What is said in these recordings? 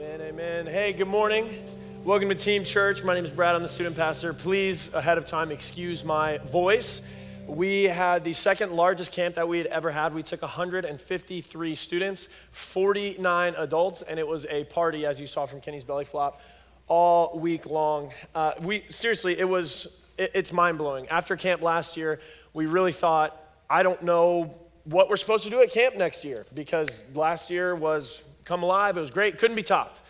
Amen, amen. Hey, good morning. Welcome to Team Church. My name is Brad. I'm the student pastor. Please, ahead of time, excuse my voice. We had the second largest camp that we had ever had. We took 153 students, 49 adults, and it was a party, as you saw from Kenny's belly flop, all week long. It's mind-blowing. After camp last year, we really thought, I don't know what we're supposed to do at camp next year, because last year was Come Alive. It was great. Couldn't be topped.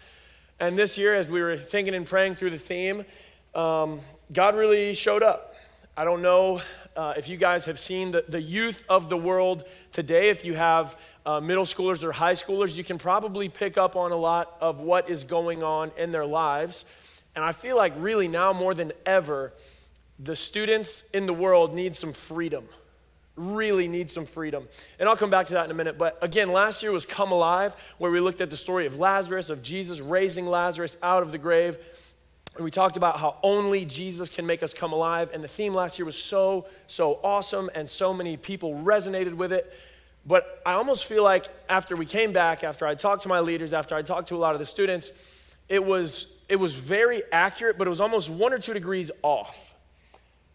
And this year, as we were thinking and praying through the theme, God really showed up. I don't know if you guys have seen the youth of the world today. If you have middle schoolers or high schoolers, you can probably pick up on a lot of what is going on in their lives. And I feel like really now more than ever, the students in the world need some freedom. Really need some freedom. And I'll come back to that in a minute. But again, last year was Come Alive, where we looked at the story of Lazarus, of Jesus raising Lazarus out of the grave. And we talked about how only Jesus can make us come alive. And the theme last year was so awesome, and so many people resonated with it. But I almost feel like after we came back, after I talked to my leaders, after I talked to a lot of the students, it was very accurate, but it was almost 1 or 2 degrees off.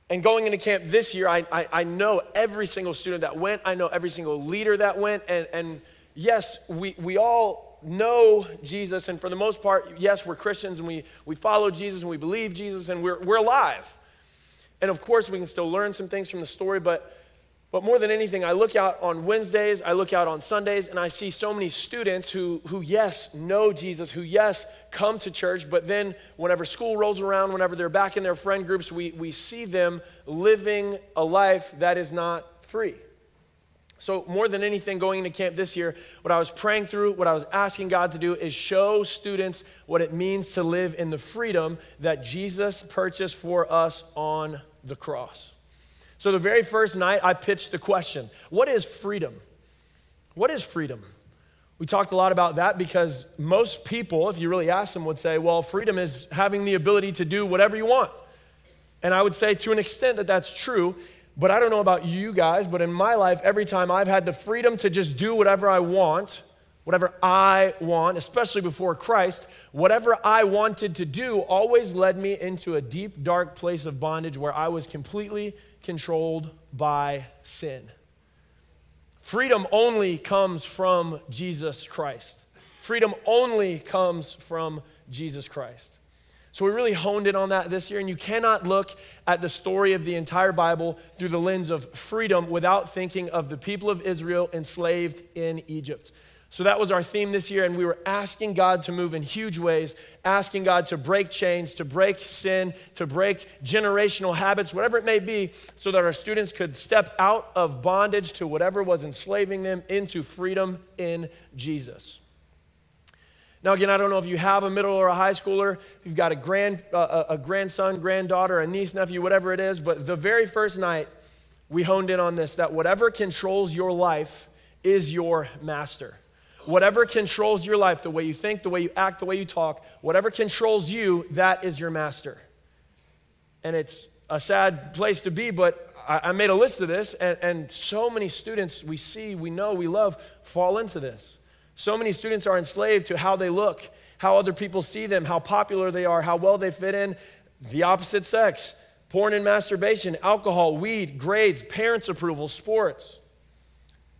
And going into camp this year, I know every single student that went. I know every single leader that went. And yes, we all know Jesus. And for the most part, yes, we're Christians and we follow Jesus and we believe Jesus and we're alive. And of course, we can still learn some things from the story. But more than anything, I look out on Wednesdays, I look out on Sundays, and I see so many students who yes, know Jesus, who yes, come to church, but then whenever school rolls around, whenever they're back in their friend groups, we see them living a life that is not free. So more than anything going into camp this year, what I was praying through, what I was asking God to do is show students what it means to live in the freedom that Jesus purchased for us on the cross. So the very first night, I pitched the question, what is freedom? What is freedom? We talked a lot about that because most people, if you really ask them, would say, well, freedom is having the ability to do whatever you want. And I would say to an extent that that's true, but I don't know about you guys, but in my life, every time I've had the freedom to just do whatever I want, especially before Christ, whatever I wanted to do always led me into a deep, dark place of bondage where I was completely controlled by sin. Freedom only comes from Jesus Christ. Freedom only comes from Jesus Christ. So we really honed in on that this year, and you cannot look at the story of the entire Bible through the lens of freedom without thinking of the people of Israel enslaved in Egypt. So that was our theme this year, and we were asking God to move in huge ways, asking God to break chains, to break sin, to break generational habits, whatever it may be, so that our students could step out of bondage to whatever was enslaving them into freedom in Jesus. Now again, I don't know if you have a middle or a high schooler, if you've got a grandson, granddaughter, a niece, nephew, whatever it is, but the very first night, we honed in on this, that whatever controls your life is your master. Whatever controls your life, the way you think, the way you act, the way you talk, whatever controls you, that is your master. And it's a sad place to be, but I made a list of this, and so many students we see, we know, we love, fall into this. So many students are enslaved to how they look, how other people see them, how popular they are, how well they fit in, the opposite sex, porn and masturbation, alcohol, weed, grades, parents' approval, sports.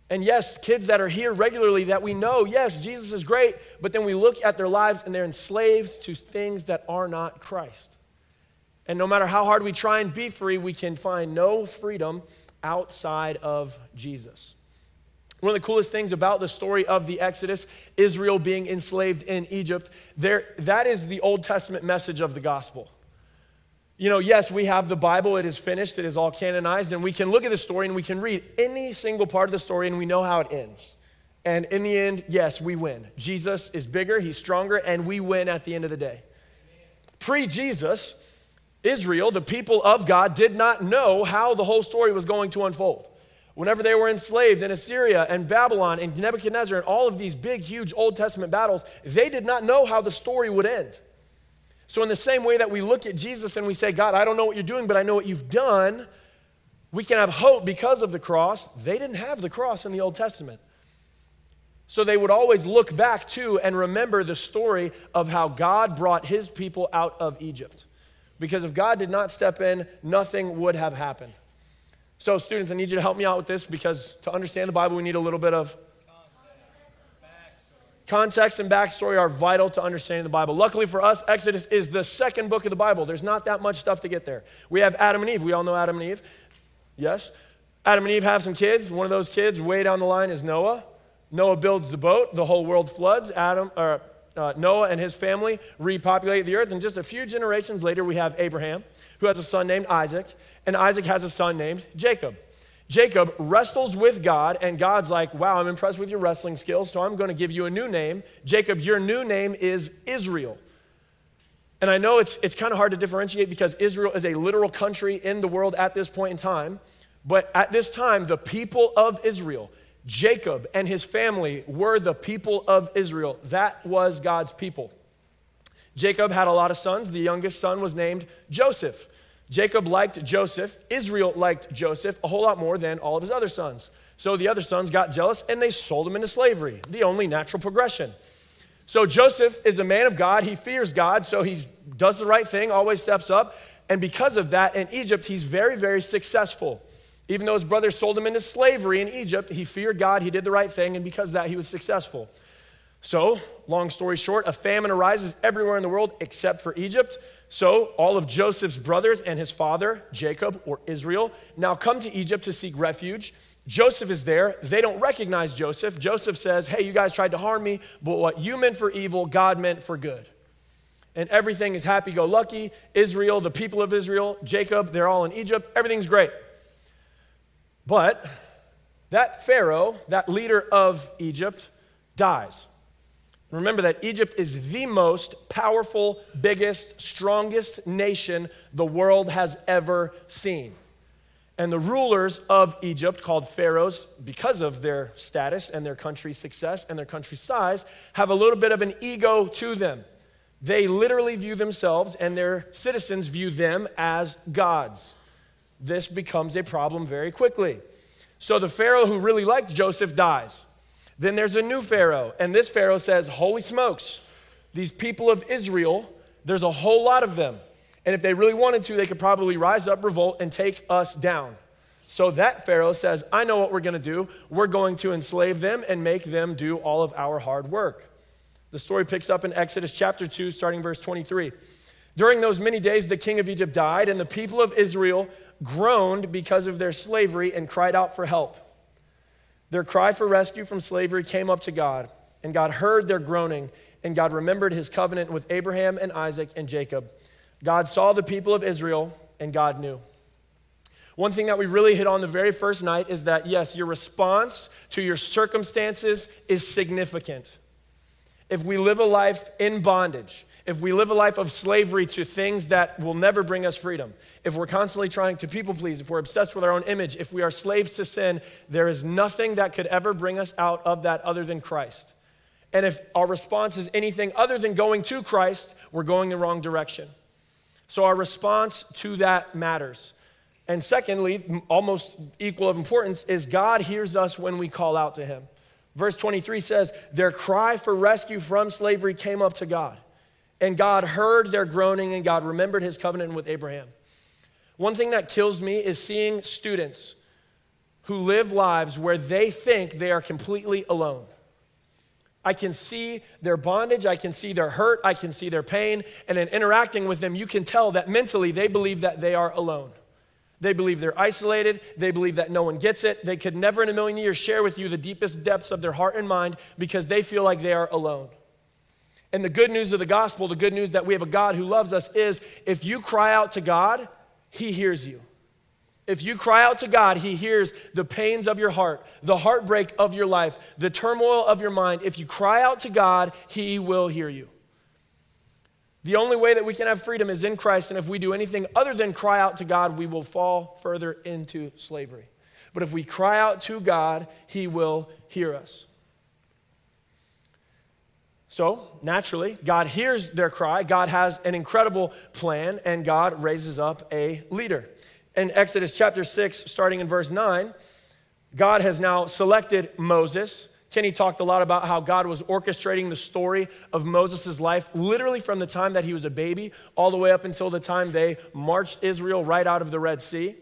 And yes, kids that are here regularly that we know, yes, Jesus is great, but then we look at their lives and they're enslaved to things that are not Christ. And no matter how hard we try and be free, we can find no freedom outside of Jesus. One of the coolest things about the story of the Exodus, Israel being enslaved in Egypt, that is the Old Testament message of the gospel. You know, yes, we have the Bible, it is finished, it is all canonized, and we can look at the story and we can read any single part of the story and we know how it ends. And in the end, yes, we win. Jesus is bigger, he's stronger, and we win at the end of the day. Pre-Jesus, Israel, the people of God, did not know how the whole story was going to unfold. Whenever they were enslaved in Assyria and Babylon and Nebuchadnezzar and all of these big, huge Old Testament battles, they did not know how the story would end. So in the same way that we look at Jesus and we say, God, I don't know what you're doing, but I know what you've done, we can have hope because of the cross. They didn't have the cross in the Old Testament. So they would always look back to and remember the story of how God brought his people out of Egypt. Because if God did not step in, nothing would have happened. So students, I need you to help me out with this, because to understand the Bible, we need a little bit of context and backstory are vital to understanding the Bible. Luckily for us, Exodus is the second book of the Bible. There's not that much stuff to get there. We have Adam and Eve. We all know Adam and Eve. Yes. Adam and Eve have some kids. One of those kids way down the line is Noah. Noah builds the boat. The whole world floods. Noah and his family repopulate the earth. And just a few generations later, we have Abraham, who has a son named Isaac. And Isaac has a son named Jacob. Jacob wrestles with God, and God's like, wow, I'm impressed with your wrestling skills, so I'm going to give you a new name. Jacob, your new name is Israel. And I know it's kind of hard to differentiate, because Israel is a literal country in the world at this point in time. But at this time, the people of Israel, Jacob and his family were the people of Israel. That was God's people. Jacob had a lot of sons. The youngest son was named Joseph. Jacob liked Joseph. Israel liked Joseph a whole lot more than all of his other sons. So the other sons got jealous and they sold him into slavery, the only natural progression. So Joseph is a man of God. He fears God, so he does the right thing, always steps up. And because of that, in Egypt, he's very, very successful. Even though his brothers sold him into slavery in Egypt, he feared God, he did the right thing, and because of that, he was successful. So, long story short, a famine arises everywhere in the world except for Egypt. So all of Joseph's brothers and his father, Jacob or Israel, now come to Egypt to seek refuge. Joseph is there. They don't recognize Joseph. Joseph says, hey, you guys tried to harm me, but what you meant for evil, God meant for good. And everything is happy-go-lucky. Israel, the people of Israel, Jacob, they're all in Egypt. Everything's great. But that Pharaoh, that leader of Egypt, dies. Remember that Egypt is the most powerful, biggest, strongest nation the world has ever seen. And the rulers of Egypt, called pharaohs, because of their status and their country's success and their country's size, have a little bit of an ego to them. They literally view themselves, and their citizens view them as gods. This becomes a problem very quickly. So the Pharaoh who really liked Joseph dies. Then there's a new Pharaoh, and this Pharaoh says, holy smokes, these people of Israel, there's a whole lot of them. And if they really wanted to, they could probably rise up, revolt, and take us down. So that Pharaoh says, I know what we're going to do. We're going to enslave them and make them do all of our hard work. The story picks up in Exodus chapter 2, starting verse 23. During those many days, the king of Egypt died, and the people of Israel groaned because of their slavery and cried out for help. Their cry for rescue from slavery came up to God, and God heard their groaning, and God remembered his covenant with Abraham and Isaac and Jacob. God saw the people of Israel, and God knew. One thing that we really hit on the very first night is that, yes, your response to your circumstances is significant. If we live a life in bondage, if we live a life of slavery to things that will never bring us freedom, if we're constantly trying to people please, if we're obsessed with our own image, if we are slaves to sin, there is nothing that could ever bring us out of that other than Christ. And if our response is anything other than going to Christ, we're going the wrong direction. So our response to that matters. And secondly, almost equal of importance, is God hears us when we call out to him. Verse 23 says, their cry for rescue from slavery came up to God. And God heard their groaning, and God remembered his covenant with Abraham. One thing that kills me is seeing students who live lives where they think they are completely alone. I can see their bondage, I can see their hurt, I can see their pain, and in interacting with them, you can tell that mentally they believe that they are alone. They believe they're isolated, they believe that no one gets it. They could never in a million years share with you the deepest depths of their heart and mind because they feel like they are alone. And the good news of the gospel, the good news that we have a God who loves us is if you cry out to God, he hears you. If you cry out to God, he hears the pains of your heart, the heartbreak of your life, the turmoil of your mind. If you cry out to God, he will hear you. The only way that we can have freedom is in Christ, and if we do anything other than cry out to God, we will fall further into slavery. But if we cry out to God, he will hear us. So, naturally, God hears their cry. God has an incredible plan, and God raises up a leader. In Exodus chapter 6, starting in verse 9, God has now selected Moses Kenny talked a lot about how God was orchestrating the story of Moses' life, literally from the time that he was a baby, all the way up until the time they marched Israel right out of the Red Sea.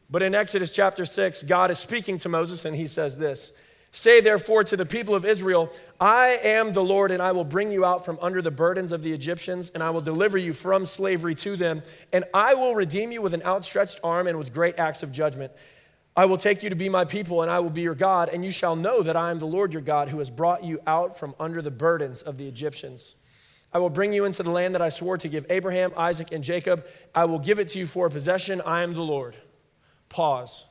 But in Exodus chapter 6, God is speaking to Moses, and he says this, "Say therefore to the people of Israel, I am the Lord, and I will bring you out from under the burdens of the Egyptians, and I will deliver you from slavery to them, and I will redeem you with an outstretched arm and with great acts of judgment. I will take you to be my people, and I will be your God, and you shall know that I am the Lord your God, who has brought you out from under the burdens of the Egyptians. I will bring you into the land that I swore to give Abraham, Isaac, and Jacob. I will give it to you for a possession. I am the Lord." Pause.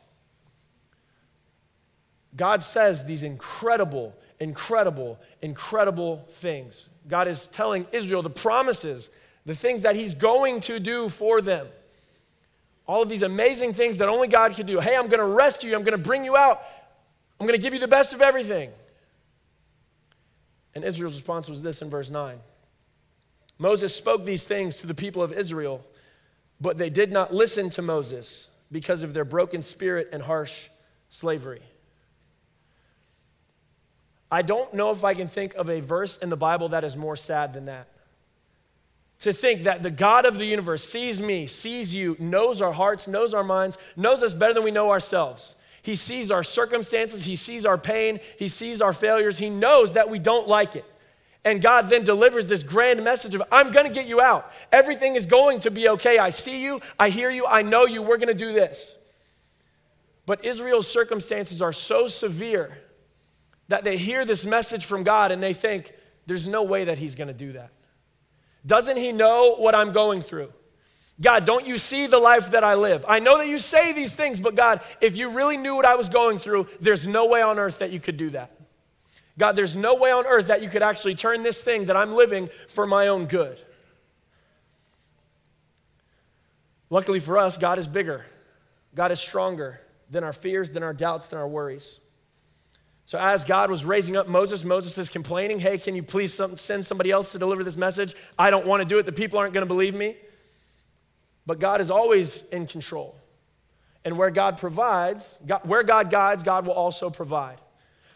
God says these incredible things. God is telling Israel the promises, the things that he's going to do for them. All of these amazing things that only God could do. Hey, I'm going to rescue you. I'm going to bring you out. I'm going to give you the best of everything. And Israel's response was this in verse 9. Moses spoke these things to the people of Israel, but they did not listen to Moses because of their broken spirit and harsh slavery. I don't know if I can think of a verse in the Bible that is more sad than that. To think that the God of the universe sees me, sees you, knows our hearts, knows our minds, knows us better than we know ourselves. He sees our circumstances, he sees our pain, he sees our failures, he knows that we don't like it. And God then delivers this grand message of, I'm gonna get you out. Everything is going to be okay. I see you, I hear you, I know you, we're gonna do this. But Israel's circumstances are so severe that they hear this message from God and they think, there's no way that he's gonna do that. Doesn't he know what I'm going through? God, don't you see the life that I live? I know that you say these things, but God, if you really knew what I was going through, there's no way on earth that you could do that. God, there's no way on earth that you could actually turn this thing that I'm living for my own good. Luckily for us, God is bigger. God is stronger than our fears, than our doubts, than our worries. So as God was raising up Moses, Moses is complaining, hey, can you please send somebody else to deliver this message? I don't want to do it. The people aren't going to believe me. But God is always in control. And where God provides, where God guides, God will also provide.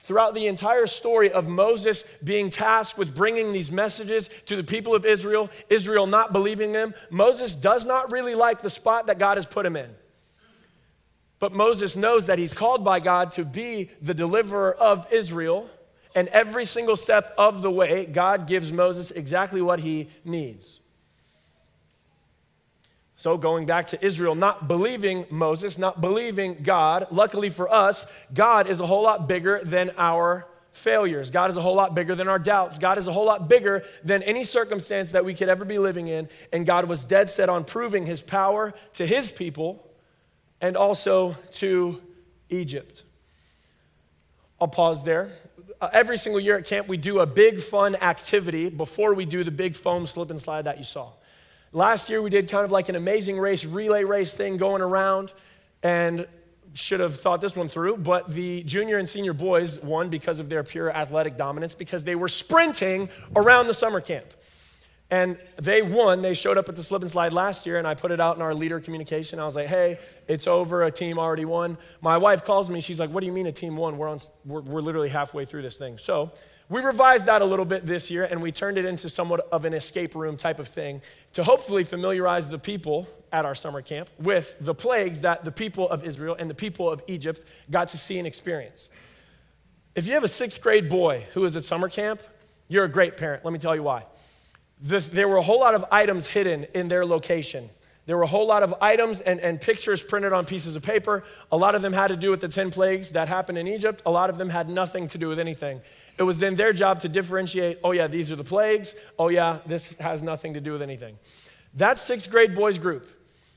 Throughout the entire story of Moses being tasked with bringing these messages to the people of Israel, Israel not believing them, Moses does not really like the spot that God has put him in. But Moses knows that he's called by God to be the deliverer of Israel, and every single step of the way, God gives Moses exactly what he needs. So going back to Israel, not believing Moses, not believing God, luckily for us, God is a whole lot bigger than our failures. God is a whole lot bigger than our doubts. God is a whole lot bigger than any circumstance that we could ever be living in. And God was dead set on proving his power to his people and also to Egypt. I'll pause there. Every single year at camp, we do a big fun activity before we do the big foam slip and slide that you saw. Last year, we did kind of like an amazing race, relay race thing going around, and should have thought this one through, but the junior and senior boys won because of their pure athletic dominance, because they were sprinting around the summer camp. And they won. They showed up at the slip and slide last year, and I put it out in our leader communication. I was like, hey, it's over. A team already won. My wife calls me. She's like, what do you mean a team won? We're literally halfway through this thing. So we revised that a little bit this year, and we turned it into somewhat of an escape room type of thing to hopefully familiarize the people at our summer camp with the plagues that the people of Israel and the people of Egypt got to see and experience. If you have a 6th grade boy who is at summer camp, you're a great parent. Let me tell you why. There were a whole lot of items hidden in their location. There were a whole lot of items and pictures printed on pieces of paper. A lot of them had to do with the 10 plagues that happened in Egypt. A lot of them had nothing to do with anything. It was then their job to differentiate, oh yeah, these are the plagues. Oh yeah, this has nothing to do with anything. That 6th grade boys group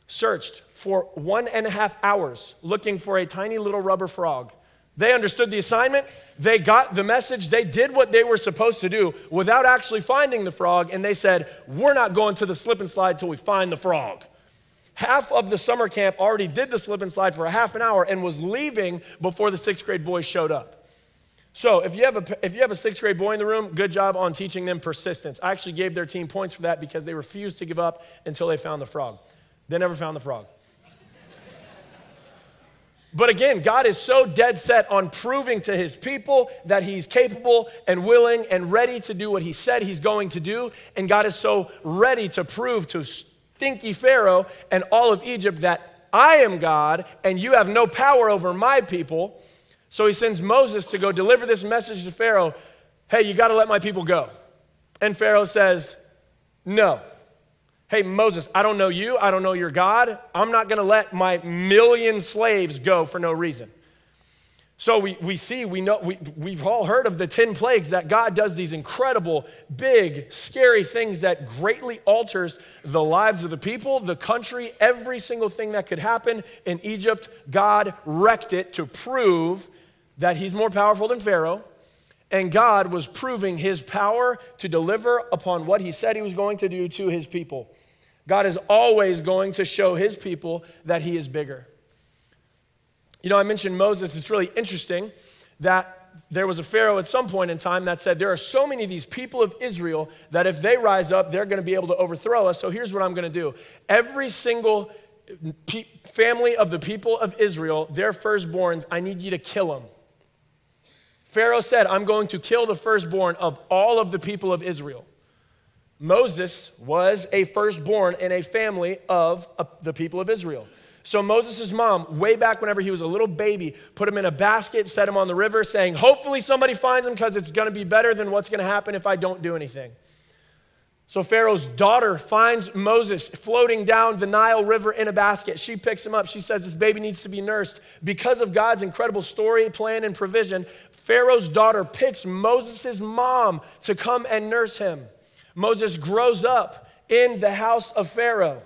searched for 1.5 hours looking for a tiny little rubber frog. They understood the assignment, they got the message, they did what they were supposed to do without actually finding the frog, and they said, we're not going to the slip and slide till we find the frog. Half of the summer camp already did the slip and slide for a half an hour and was leaving before the 6th grade boys showed up. So if you have a 6th grade boy in the room, good job on teaching them persistence. I actually gave their team points for that because they refused to give up until they found the frog. They never found the frog. But again, God is so dead set on proving to his people that he's capable and willing and ready to do what he said he's going to do. And God is so ready to prove to stinky Pharaoh and all of Egypt that I am God and you have no power over my people. So he sends Moses to go deliver this message to Pharaoh. Hey, you got to let my people go. And Pharaoh says, no. Hey, Moses, I don't know you. I don't know your God. I'm not going to let my million slaves go for no reason. So we've all heard of the 10 plagues that God does these incredible, big, scary things that greatly alters the lives of the people, the country, every single thing that could happen in Egypt. God wrecked it to prove that he's more powerful than Pharaoh. And God was proving his power to deliver upon what he said he was going to do to his people. God is always going to show his people that he is bigger. You know, I mentioned Moses. It's really interesting that there was a Pharaoh at some point in time that said, there are so many of these people of Israel that if they rise up, they're going to be able to overthrow us. So here's what I'm going to do. Every single family of the people of Israel, their firstborns, I need you to kill them. Pharaoh said, I'm going to kill the firstborn of all of the people of Israel. Moses was a firstborn in a family of the people of Israel. So Moses' mom, way back whenever he was a little baby, put him in a basket, set him on the river, saying, hopefully somebody finds him because it's going to be better than what's going to happen if I don't do anything. So Pharaoh's daughter finds Moses floating down the Nile River in a basket. She picks him up. She says, this baby needs to be nursed. Because of God's incredible story, plan, and provision, Pharaoh's daughter picks Moses' mom to come and nurse him. Moses grows up in the house of Pharaoh.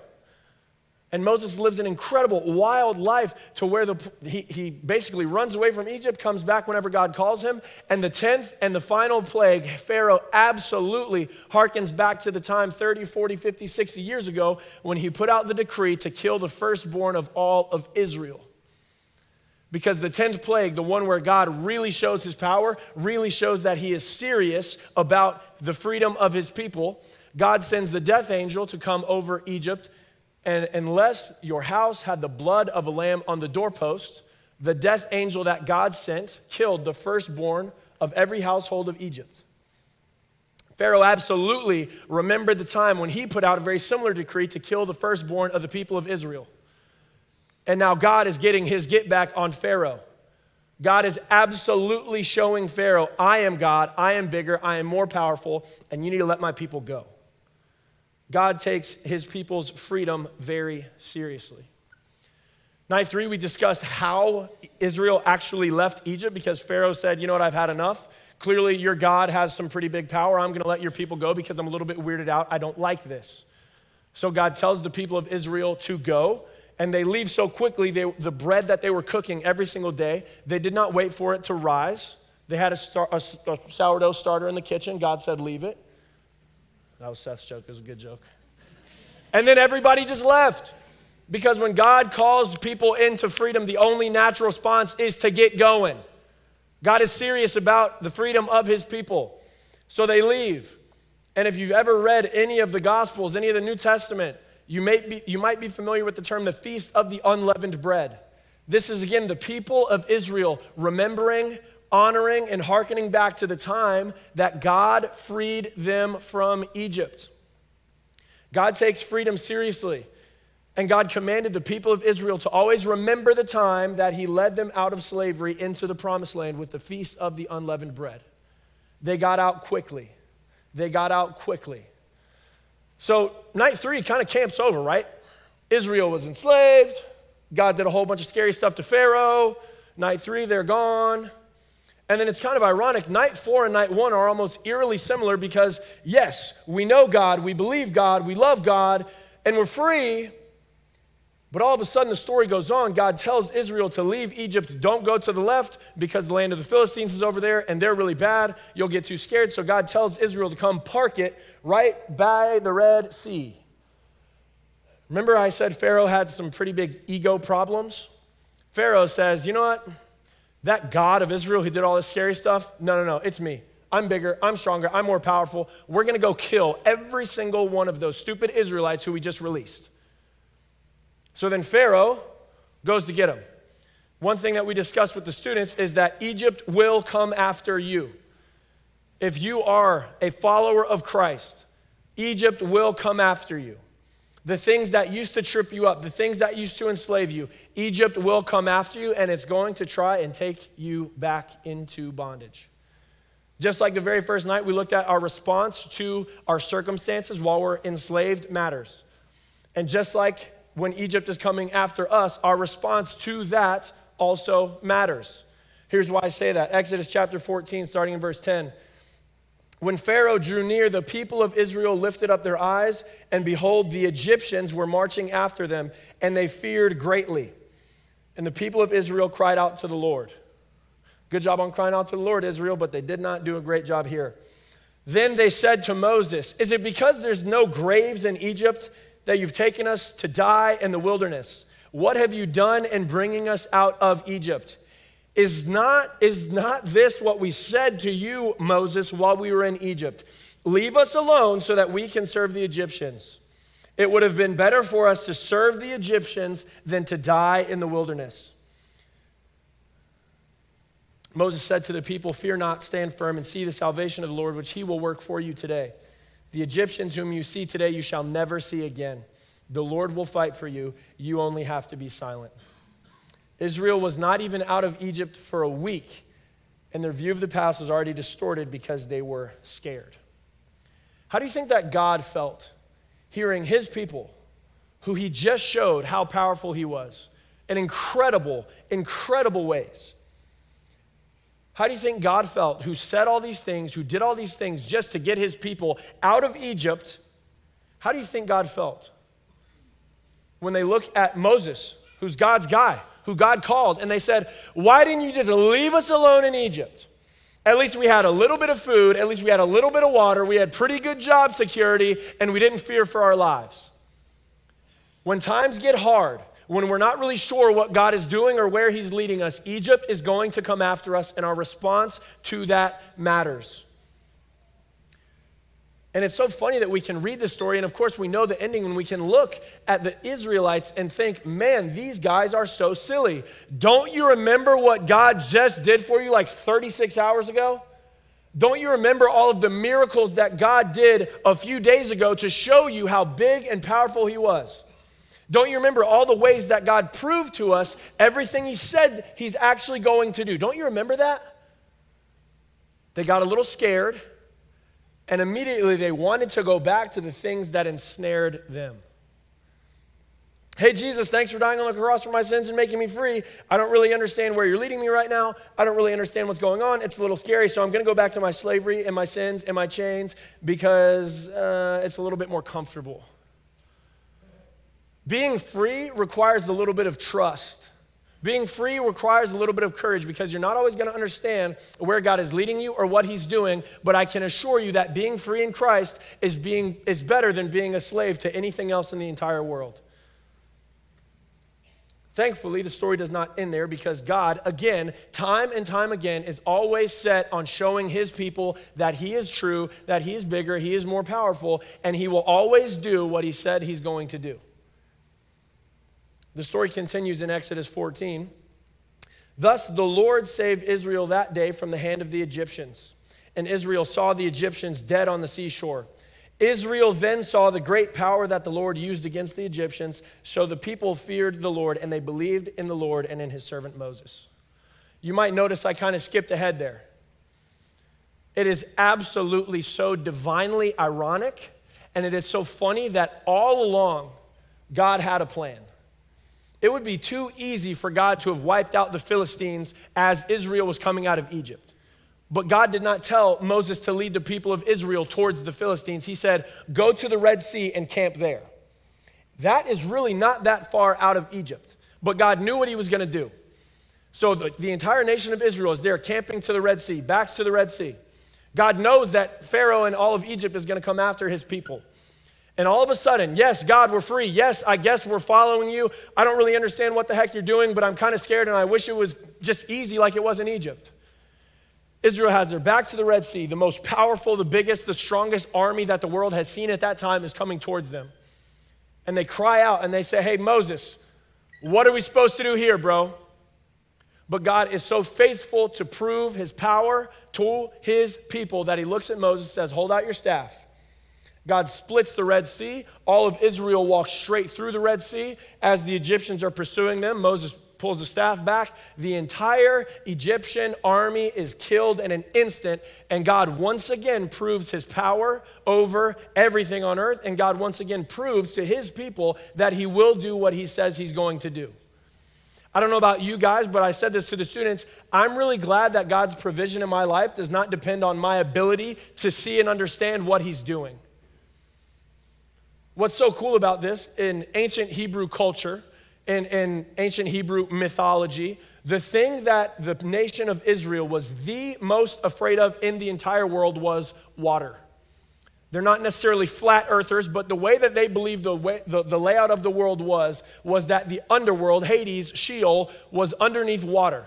And Moses lives an incredible, wild life to where he basically runs away from Egypt, comes back whenever God calls him. And the 10th and the final plague, Pharaoh absolutely harkens back to the time 30, 40, 50, 60 years ago when he put out the decree to kill the firstborn of all of Israel. Because the 10th plague, the one where God really shows his power, really shows that he is serious about the freedom of his people, God sends the death angel to come over Egypt. And unless your house had the blood of a lamb on the doorpost, the death angel that God sent killed the firstborn of every household of Egypt. Pharaoh absolutely remembered the time when he put out a very similar decree to kill the firstborn of the people of Israel. And now God is getting his get back on Pharaoh. God is absolutely showing Pharaoh, I am God, I am bigger, I am more powerful, and you need to let my people go. God takes his people's freedom very seriously. Night 3, we discuss how Israel actually left Egypt because Pharaoh said, you know what, I've had enough. Clearly your God has some pretty big power. I'm gonna let your people go because I'm a little bit weirded out. I don't like this. So God tells the people of Israel to go, and they leave so quickly. The bread that they were cooking every single day, they did not wait for it to rise. They had a sourdough starter in the kitchen. God said, leave it. That was Seth's joke. It was a good joke. And then everybody just left. Because when God calls people into freedom, the only natural response is to get going. God is serious about the freedom of his people. So they leave. And if you've ever read any of the Gospels, any of the New Testament, you might be familiar with the term the Feast of the Unleavened Bread. This is, again, the people of Israel remembering, honoring, and hearkening back to the time that God freed them from Egypt. God takes freedom seriously, and God commanded the people of Israel to always remember the time that he led them out of slavery into the promised land with the Feast of the Unleavened Bread. They got out quickly. So night 3 kind of camps over, right? Israel was enslaved. God did a whole bunch of scary stuff to Pharaoh. Night 3, they're gone. And then it's kind of ironic, night 4 and night 1 are almost eerily similar because yes, we know God, we believe God, we love God, and we're free. But all of a sudden the story goes on. God tells Israel to leave Egypt. Don't go to the left because the land of the Philistines is over there and they're really bad. You'll get too scared. So God tells Israel to come park it right by the Red Sea. Remember I said Pharaoh had some pretty big ego problems? Pharaoh says, you know what? That God of Israel who did all this scary stuff, no, it's me. I'm bigger, I'm stronger, I'm more powerful. We're gonna go kill every single one of those stupid Israelites who we just released. So then Pharaoh goes to get him. One thing that we discussed with the students is that Egypt will come after you. If you are a follower of Christ, Egypt will come after you. The things that used to trip you up, the things that used to enslave you, Egypt will come after you, and it's going to try and take you back into bondage. Just like the very first night we looked at our response to our circumstances while we're enslaved matters. And just like when Egypt is coming after us, our response to that also matters. Here's why I say that. Exodus chapter 14, starting in verse 10. When Pharaoh drew near, the people of Israel lifted up their eyes, and behold, the Egyptians were marching after them, and they feared greatly. And the people of Israel cried out to the Lord. Good job on crying out to the Lord, Israel, but they did not do a great job here. Then they said to Moses, is it because there's no graves in Egypt that you've taken us to die in the wilderness? What have you done in bringing us out of Egypt? Is not this what we said to you, Moses, while we were in Egypt? Leave us alone so that we can serve the Egyptians. It would have been better for us to serve the Egyptians than to die in the wilderness. Moses said to the people, fear not, stand firm and see the salvation of the Lord, which he will work for you today. The Egyptians whom you see today, you shall never see again. The Lord will fight for you. You only have to be silent. Israel was not even out of Egypt for a week, and their view of the past was already distorted because they were scared. How do you think that God felt hearing his people, who he just showed how powerful he was, in incredible, incredible ways? How do you think God felt, who said all these things, who did all these things just to get his people out of Egypt? How do you think God felt when they look at Moses, who's God's guy, who God called, and they said, why didn't you just leave us alone in Egypt? At least we had a little bit of food, at least we had a little bit of water, we had pretty good job security, and we didn't fear for our lives. When times get hard, when we're not really sure what God is doing or where he's leading us, Egypt is going to come after us, and our response to that matters. And it's so funny that we can read the story, and of course we know the ending, and we can look at the Israelites and think, man, these guys are so silly. Don't you remember what God just did for you like 36 hours ago? Don't you remember all of the miracles that God did a few days ago to show you how big and powerful he was? Don't you remember all the ways that God proved to us everything he said he's actually going to do? Don't you remember that? They got a little scared, and immediately they wanted to go back to the things that ensnared them. Hey, Jesus, thanks for dying on the cross for my sins and making me free. I don't really understand where you're leading me right now. I don't really understand what's going on. It's a little scary, so I'm going to go back to my slavery and my sins and my chains because it's a little bit more comfortable. Being free requires a little bit of trust. Being free requires a little bit of courage because you're not always going to understand where God is leading you or what he's doing, but I can assure you that being free in Christ is better than being a slave to anything else in the entire world. Thankfully, the story does not end there because God, again, time and time again, is always set on showing his people that he is true, that he is bigger, he is more powerful, and he will always do what he said he's going to do. The story continues in Exodus 14. Thus the Lord saved Israel that day from the hand of the Egyptians, and Israel saw the Egyptians dead on the seashore. Israel then saw the great power that the Lord used against the Egyptians, so the people feared the Lord, and they believed in the Lord and in his servant Moses. You might notice I kind of skipped ahead there. It is absolutely so divinely ironic, and it is so funny that all along God had a plan. It would be too easy for God to have wiped out the Philistines as Israel was coming out of Egypt. But God did not tell Moses to lead the people of Israel towards the Philistines. He said, go to the Red Sea and camp there. That is really not that far out of Egypt, but God knew what he was going to do. So the entire nation of Israel is there camping to the Red Sea, backs to the Red Sea. God knows that Pharaoh and all of Egypt is going to come after his people. And all of a sudden, yes, God, we're free. Yes, I guess we're following you. I don't really understand what the heck you're doing, but I'm kind of scared and I wish it was just easy like it was in Egypt. Israel has their back to the Red Sea. The most powerful, the biggest, the strongest army that the world has seen at that time is coming towards them. And they cry out and they say, hey, Moses, what are we supposed to do here, bro? But God is so faithful to prove his power to his people that he looks at Moses and says, hold out your staff. God splits the Red Sea. All of Israel walks straight through the Red Sea. As the Egyptians are pursuing them, Moses pulls the staff back. The entire Egyptian army is killed in an instant, and God once again proves his power over everything on earth, and God once again proves to his people that he will do what he says he's going to do. I don't know about you guys, but I said this to the students. I'm really glad that God's provision in my life does not depend on my ability to see and understand what he's doing. What's so cool about this, in ancient Hebrew culture, in ancient Hebrew mythology, the thing that the nation of Israel was the most afraid of in the entire world was water. They're not necessarily flat earthers, but the way that they believed the layout of the world was that the underworld, Hades, Sheol, was underneath water.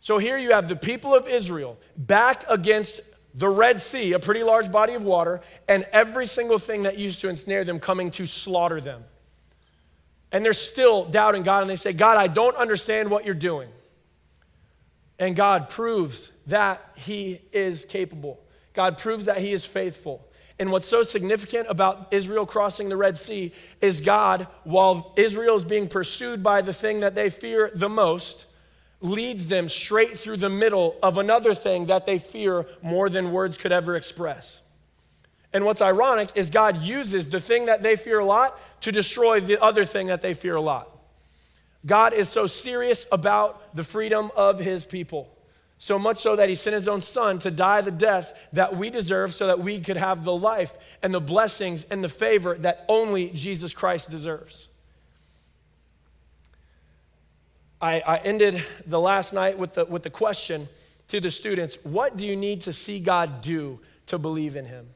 So here you have the people of Israel back against the Red Sea, a pretty large body of water, and every single thing that used to ensnare them coming to slaughter them. And they're still doubting God, and they say, God, I don't understand what you're doing. And God proves that he is capable. God proves that he is faithful. And what's so significant about Israel crossing the Red Sea is God, while Israel is being pursued by the thing that they fear the most, leads them straight through the middle of another thing that they fear more than words could ever express. And what's ironic is God uses the thing that they fear a lot to destroy the other thing that they fear a lot. God is so serious about the freedom of his people. So much so that he sent his own son to die the death that we deserve so that we could have the life and the blessings and the favor that only Jesus Christ deserves. I ended the last night with the question to the students, what do you need to see God do to believe in him?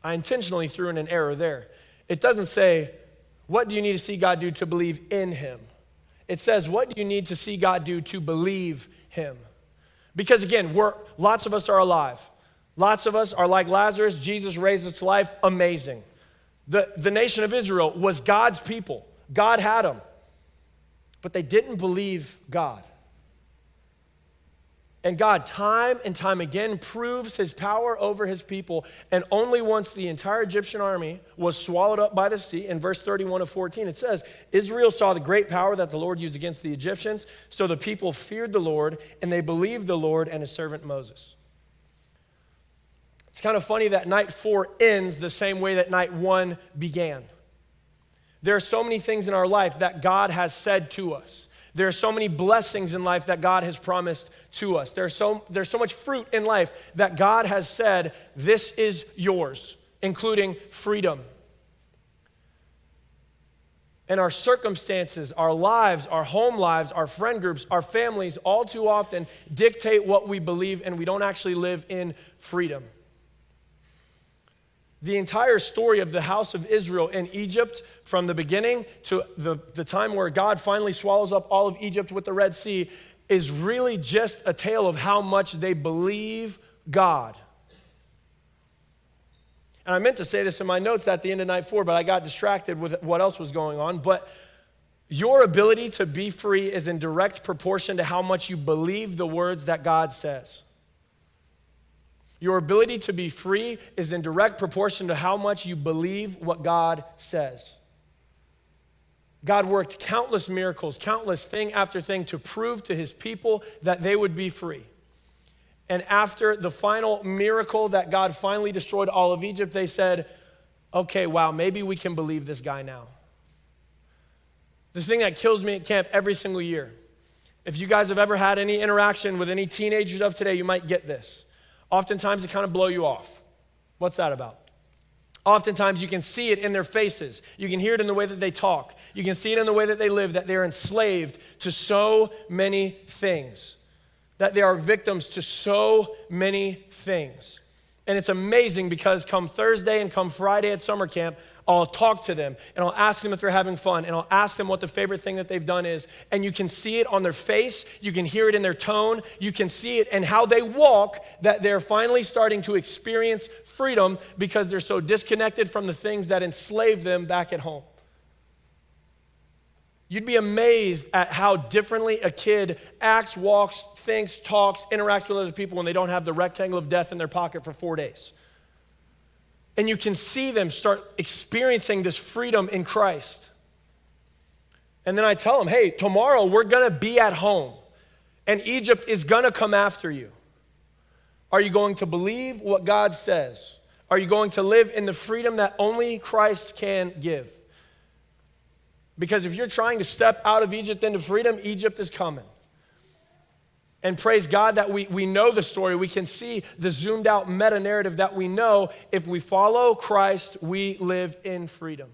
I intentionally threw in an error there. It doesn't say, what do you need to see God do to believe in him? It says, what do you need to see God do to believe him? Because again, lots of us are alive. Lots of us are like Lazarus. Jesus raised us to life. Amazing. The nation of Israel was God's people. God had them. But they didn't believe God. And God, time and time again, proves his power over his people. And only once the entire Egyptian army was swallowed up by the sea, in verse 31 of 14, it says, Israel saw the great power that the Lord used against the Egyptians. So the people feared the Lord, and they believed the Lord and his servant Moses. It's kind of funny that night 4 ends the same way that night 1 began. There are so many things in our life that God has said to us. There are so many blessings in life that God has promised to us. There's so much fruit in life that God has said, this is yours, including freedom. And our circumstances, our lives, our home lives, our friend groups, our families, all too often dictate what we believe, and we don't actually live in freedom. The entire story of the house of Israel in Egypt, from the beginning to the time where God finally swallows up all of Egypt with the Red Sea, is really just a tale of how much they believe God. And I meant to say this in my notes at the end of night 4, but I got distracted with what else was going on. But your ability to be free is in direct proportion to how much you believe the words that God says. Your ability to be free is in direct proportion to how much you believe what God says. God worked countless miracles, countless thing after thing to prove to his people that they would be free. And after the final miracle that God finally destroyed all of Egypt, they said, okay, wow, maybe we can believe this guy now. The thing that kills me at camp every single year, if you guys have ever had any interaction with any teenagers of today, you might get this. Oftentimes, it kind of blow you off. What's that about? Oftentimes, you can see it in their faces. You can hear it in the way that they talk. You can see it in the way that they live, that they're enslaved to so many things, that they are victims to so many things. And it's amazing because come Thursday and come Friday at summer camp, I'll talk to them and I'll ask them if they're having fun and I'll ask them what the favorite thing that they've done is. And you can see it on their face. You can hear it in their tone. You can see it in how they walk that they're finally starting to experience freedom because they're so disconnected from the things that enslave them back at home. You'd be amazed at how differently a kid acts, walks, thinks, talks, interacts with other people when they don't have the rectangle of death in their pocket for 4 days. And you can see them start experiencing this freedom in Christ. And then I tell them, hey, tomorrow we're gonna be at home and Egypt is gonna come after you. Are you going to believe what God says? Are you going to live in the freedom that only Christ can give? Because if you're trying to step out of Egypt into freedom, Egypt is coming. And praise God that we know the story. We can see the zoomed out meta narrative that we know. If we follow Christ, we live in freedom.